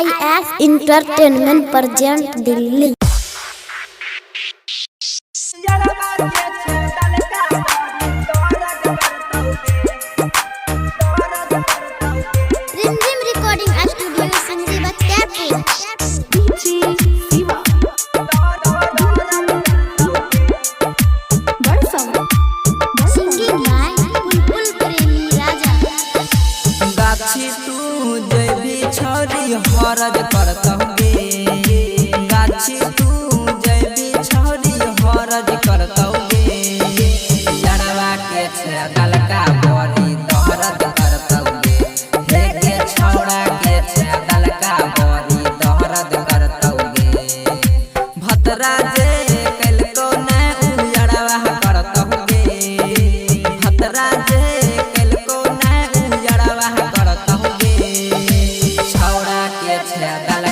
IX entertainment present Delhi. Rimjhim recording studio Sanjiva cafe. Singing by Bulbul Premi Raja. गाछी तू जैबी छौरी हरज करतौगे, गाछी तू जैबी छौरी हरज करतौगे, लड़वा के छे दलका बड़ी दहरद करतौगे, हे के छौड़ा के छे दलका बड़ी दहरद करतौगे, भतरा जे कलको ने उजड़वा करतौगे, भतरा जे कलको ने उजड़वा करतौगे, छौड़ा के छे दलका